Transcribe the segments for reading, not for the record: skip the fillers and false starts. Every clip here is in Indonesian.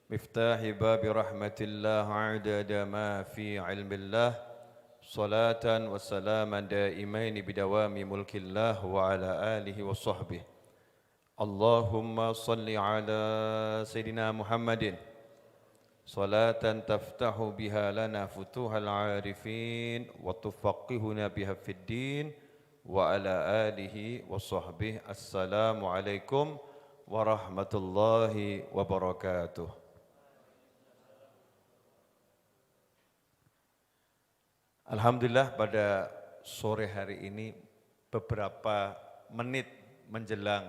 مفتاح باب رحمة الله عدد ما في علم الله صلاة وسلاما دائمين بدوام ملك الله وعلى آله وصحبه اللهم صل على سيدنا محمد صلاة تفتح بها لنا فتوح العارفين وتفقهنا بها في الدين وعلى آله وصحبه السلام عليكم ورحمة الله وبركاته. Alhamdulillah pada sore hari ini beberapa menit menjelang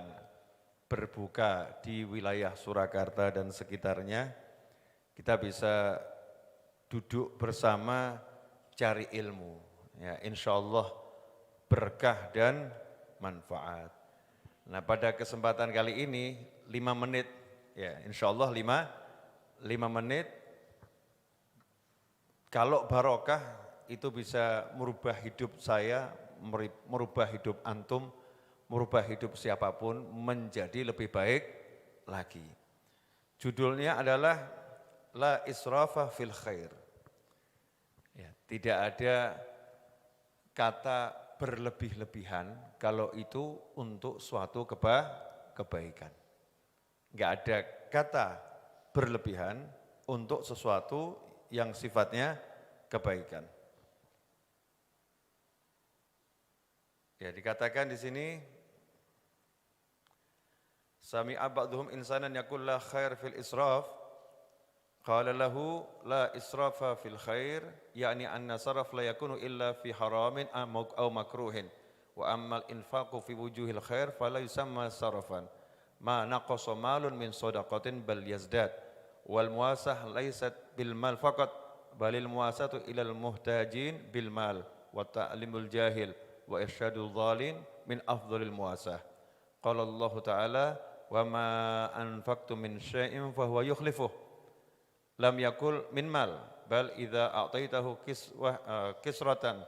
berbuka di wilayah Surakarta dan sekitarnya kita bisa duduk bersama cari ilmu. Ya, insya Allah berkah dan manfaat. Nah pada kesempatan kali ini 5 menit, ya insya Allah 5 menit kalau barokah itu bisa merubah hidup saya, merubah hidup antum, merubah hidup siapapun menjadi lebih baik lagi. Judulnya adalah La israfa fil khair. Ya, tidak ada kata berlebih-lebihan kalau itu untuk suatu kebaikan. Enggak ada kata berlebihan untuk sesuatu yang sifatnya kebaikan. Ya, dikatakan di sini sami'a ba'dhum insanan yaqul la khair fil israf qala lahu la israfa fil khair yakni anna saraf la yakunu illa fi haramin aw makruhin wa ammal infaqu fi wujuhil khair fala yusamma sarafan ma naqasa malun min shadaqatin bal yazdad wal muasah laysat bil mal faqat balil muasatu ilal muhtajin bil mal wa ta'limul jahil wa irsyadul dhalin min afdhalil muasah. Qala Allah Ta'ala wa ma anfaqtum min syai'in fa huwa yukhlifuh. Lam yakul min mal bal idza a'taitahu kisratan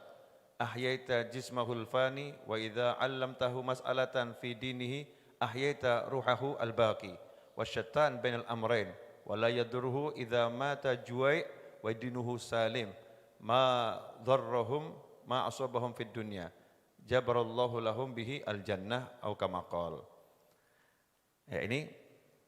ahyaita jismahul fani wa idza 'allamtahu mas'alatan fi dinihi ahyaita ruhahu al-baqi wasyattan bainal amrayn wa la yadurruhu idza mata juwai' wa dinuhu salim ma dharrahum ma asabahum fid dunya jabarallahu lahum bihi al-jannah au kama qala. Ya ini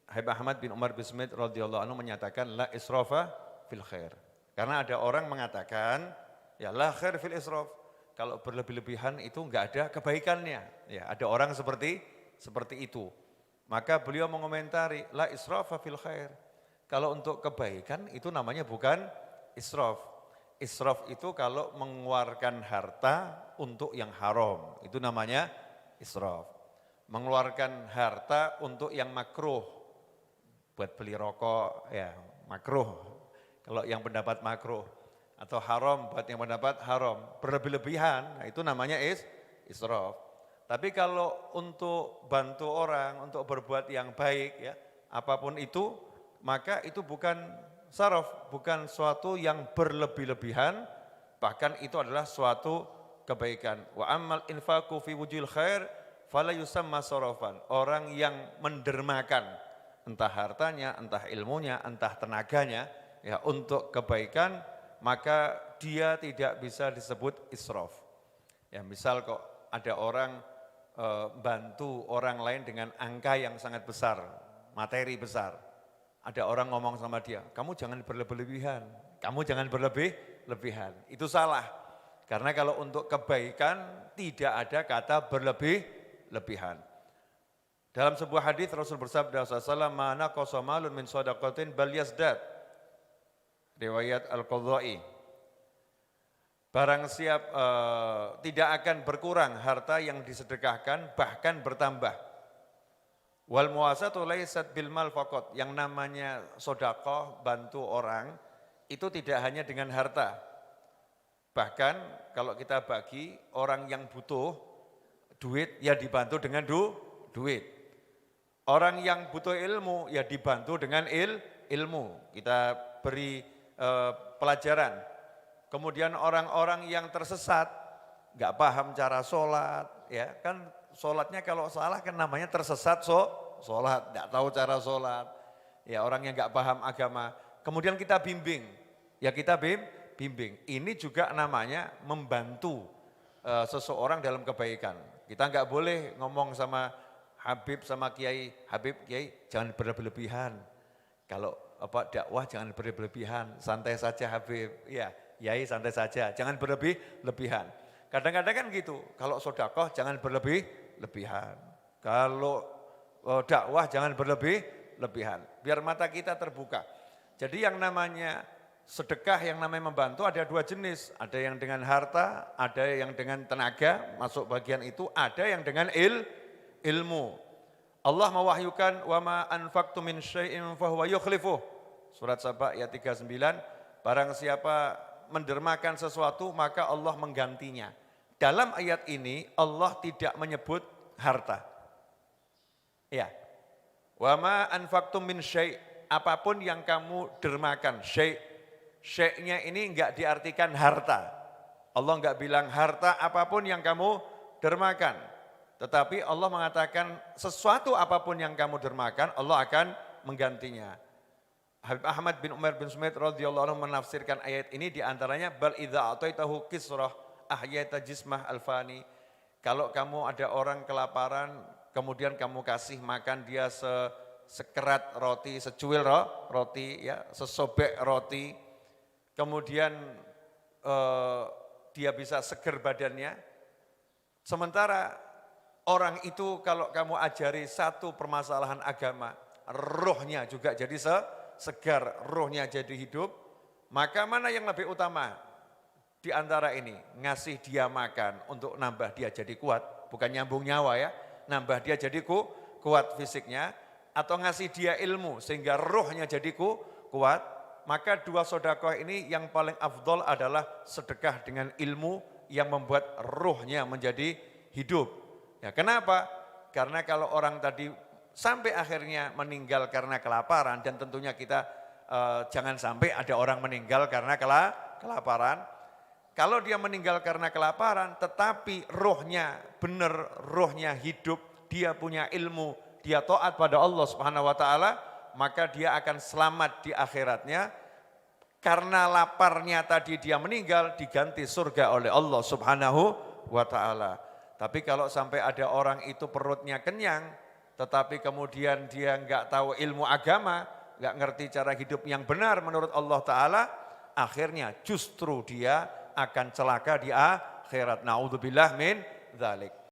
Habib Ahmad bin Umar bin Smith radhiyallahu anhu menyatakan la israfa fil khair. Karena ada orang mengatakan ya la khair fil israf. Kalau berlebih-lebihan itu enggak ada kebaikannya. Ya, ada orang seperti itu. Maka beliau mengomentari la israfa fil khair. Kalau untuk kebaikan itu namanya bukan israf. Israf itu kalau mengeluarkan harta untuk yang haram, itu namanya israf. Mengeluarkan harta untuk yang makruh, buat beli rokok, ya makruh. Kalau yang pendapat makruh, atau haram buat yang pendapat haram, berlebih-lebihan, nah itu namanya israf. Tapi kalau untuk bantu orang, untuk berbuat yang baik, ya apapun itu, maka itu bukan saraf, bukan suatu yang berlebih-lebihan, bahkan itu adalah suatu kebaikan. Wa ammal infaqu fi wujhil khair fala yusamma sarafan. Orang yang mendermakan entah hartanya, entah ilmunya, entah tenaganya ya untuk kebaikan, maka dia tidak bisa disebut israf. Ya, misal kok ada orang bantu orang lain dengan angka yang sangat besar, materi besar. Ada orang ngomong sama dia, kamu jangan berlebih-lebihan, kamu jangan berlebih-lebihan. Itu salah, karena kalau untuk kebaikan tidak ada kata berlebih-lebihan. Dalam sebuah hadis Rasul bersabda sallallahu ma naqasa malun min shadaqatin bal yazdad. Riwayat Al-Qadha'i. Barang siap tidak akan berkurang harta yang disedekahkan, bahkan bertambah. Wal muasatu laysat bil mal faqat, yang namanya sedekah bantu orang itu tidak hanya dengan harta. Bahkan kalau kita bagi orang yang butuh duit ya dibantu dengan duit. Orang yang butuh ilmu ya dibantu dengan ilmu. Kita beri pelajaran. Kemudian orang-orang yang tersesat, nggak paham cara sholat, ya kan sholatnya kalau salah kan namanya tersesat sholat, nggak tahu cara sholat. ya orang yang nggak paham agama, kemudian kita bimbing, ya kita bimbing. Ini juga namanya membantu seseorang dalam kebaikan. Kita nggak boleh ngomong sama Habib sama Kiai, Habib, Kiai jangan berlebihan. Kalau dakwah jangan berlebihan, santai saja Habib. Ya, Kiai santai saja, jangan berlebihan. Kadang-kadang kan gitu, kalau sedekah jangan berlebihan. Kalau dakwah jangan berlebihan. Biar mata kita terbuka. Jadi yang namanya sedekah, yang namanya membantu ada dua jenis. Ada yang dengan harta, ada yang dengan tenaga, masuk bagian itu. Ada yang dengan ilmu. Allah mewahyukan, wa ma anfaqtum min syai'in fahuwa yukhlifuh. Surat Saba ayat 39, barang siapa mendermakan sesuatu maka Allah menggantinya. Dalam ayat ini Allah tidak menyebut harta. Ya. Wa ma anfaqtum min syai', apapun yang kamu dermakan, syai'nya ini enggak diartikan harta. Allah enggak bilang harta apapun yang kamu dermakan. Tetapi Allah mengatakan sesuatu apapun yang kamu dermakan, Allah akan menggantinya. Habib Ahmad bin Umar bin Sumaid radhiyallahu anhu menafsirkan ayat ini diantaranya bal idza ataitahu kisrah ahyata jismah alfani. Kalau kamu ada orang kelaparan, kemudian kamu kasih makan dia sekerat roti, secuil roti, ya, sesobek roti, kemudian dia bisa seger badannya. Sementara orang itu kalau kamu ajari satu permasalahan agama, rohnya juga jadi segar, rohnya jadi hidup, maka mana yang lebih utama di antara ini? Ngasih dia makan untuk nambah dia jadi kuat, bukan nyambung nyawa ya, nambah dia jadi kuat fisiknya, atau ngasih dia ilmu sehingga rohnya jadi kuat. Maka dua sedekah ini yang paling afdol adalah sedekah dengan ilmu yang membuat rohnya menjadi hidup. Ya, kenapa? Karena kalau orang tadi sampai akhirnya meninggal karena kelaparan, dan tentunya kita jangan sampai ada orang meninggal karena kelaparan. Kalau dia meninggal karena kelaparan tetapi rohnya benar, rohnya hidup, dia punya ilmu, dia taat pada Allah Subhanahu wa taala, maka dia akan selamat di akhiratnya. Karena laparnya tadi dia meninggal, diganti surga oleh Allah Subhanahu wa taala. Tapi kalau sampai ada orang itu perutnya kenyang, tetapi kemudian dia enggak tahu ilmu agama, enggak ngerti cara hidup yang benar menurut Allah Ta'ala, akhirnya justru dia akan celaka di akhirat. Na'udzubillah min dzalik.